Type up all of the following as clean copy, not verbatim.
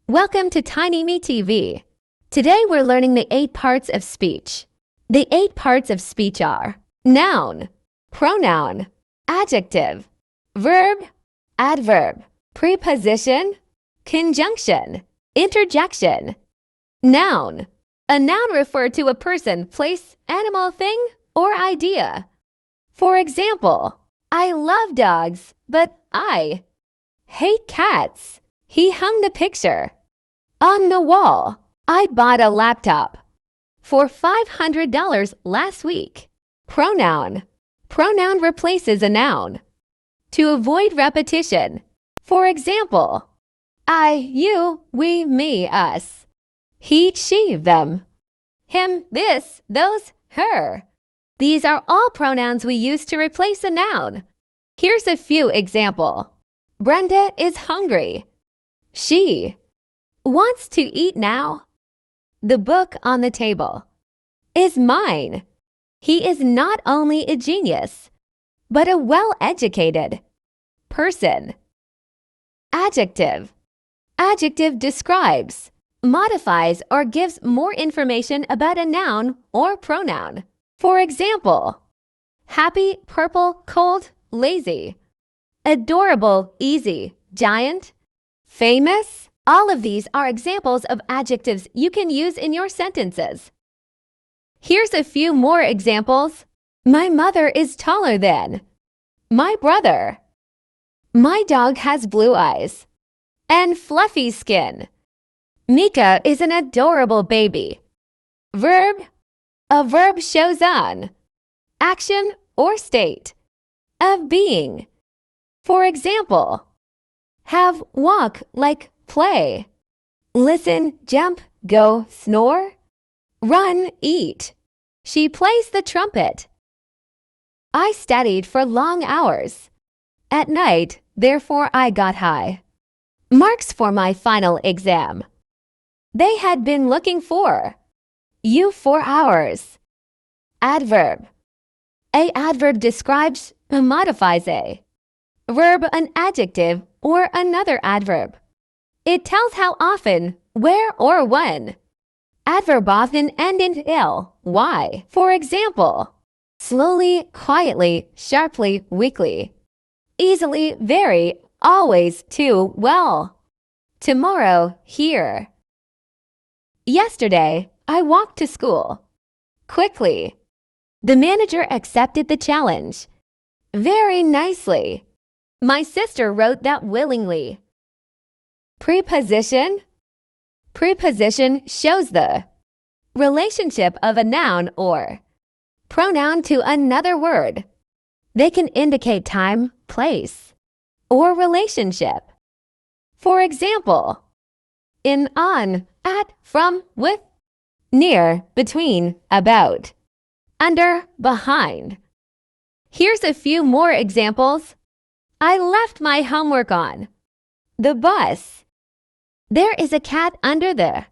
Welcome to Tiny Me TV. Today we're learning the 8 parts of speech. The 8 parts of speech are noun, pronoun, adjective, verb, adverb, preposition, conjunction, interjection. Noun. A noun refers to a person, place, animal, thing, or idea. For example, I love dogs, but I hate cats. He hung the picture on the wall. I bought a laptop for $500 last week. Pronoun. Pronoun replaces a noun to avoid repetition. For example, I, you, we, me, us. He, she, them. Him, this, those, her. These are all pronouns we use to replace a noun. Here's a few examples. Brenda is hungry. She wants to eat now. The book on the table is mine. He is not only a genius, but a well-educated person. Adjective. Adjective describes, modifies, or gives more information about a noun or pronoun. For example, happy, purple, cold, lazy. Adorable, easy, giant, famous. All of these are examples of adjectives you can use in your sentences. Here's a few more examples. My mother is taller than my brother. My dog has blue eyes and fluffy skin. Mika is an adorable baby. Verb. A verb shows on action or state of being. For example, have, walk, like, play. Listen, jump, go, snore. Run, eat. She plays the trumpet. I studied for long hours. At night, therefore I got high marks for my final exam. They had been looking for you for hours. Adverb. A adverb describes or modifies a verb, an adjective, or another adverb. It tells how often, where, or when. Adverb often end in ill, y. For example, slowly, quietly, sharply, weakly. Easily, very, always, too, well. Tomorrow, here. Yesterday, I walked to school. Quickly. The manager accepted the challenge. Very nicely. My sister wrote that willingly. Preposition. Preposition shows the relationship of a noun or pronoun to another word. They can indicate time, place, or relationship. For example, in, on, at, from, with, near, between, about, under, behind. Here's a few more examples. I left my homework on the bus. There is a cat under the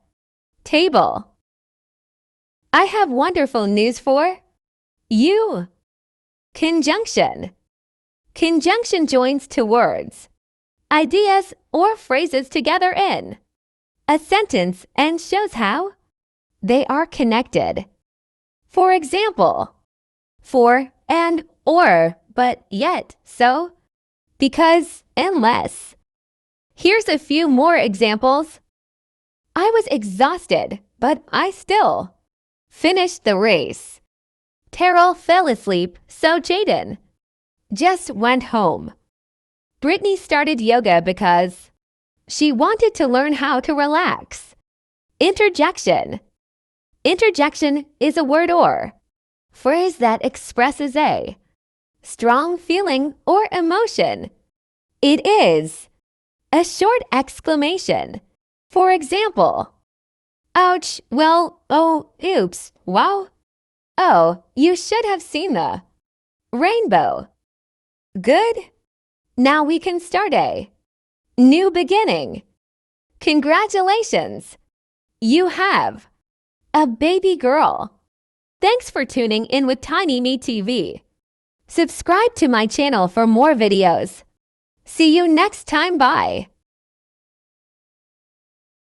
table. I have wonderful news for you. Conjunction. Conjunction joins two words, ideas, or phrases together in a sentence and shows how they are connected. For example, for, and, or, but, yet, so, because, unless. Here's a few more examples. I was exhausted, but I still finished the race. Terrell fell asleep, so Jaden just went home. Brittany started yoga because she wanted to learn how to relax. Interjection. Interjection is a word or phrase that expresses a strong feeling or emotion. It is a short exclamation. For example, ouch, well, oh, oops, wow. Oh, you should have seen the rainbow. Good. Now we can start a new beginning. Congratulations. You have a baby girl. Thanks for tuning in with Tiny Me TV. Subscribe to my channel for more videos. See you next time. Bye.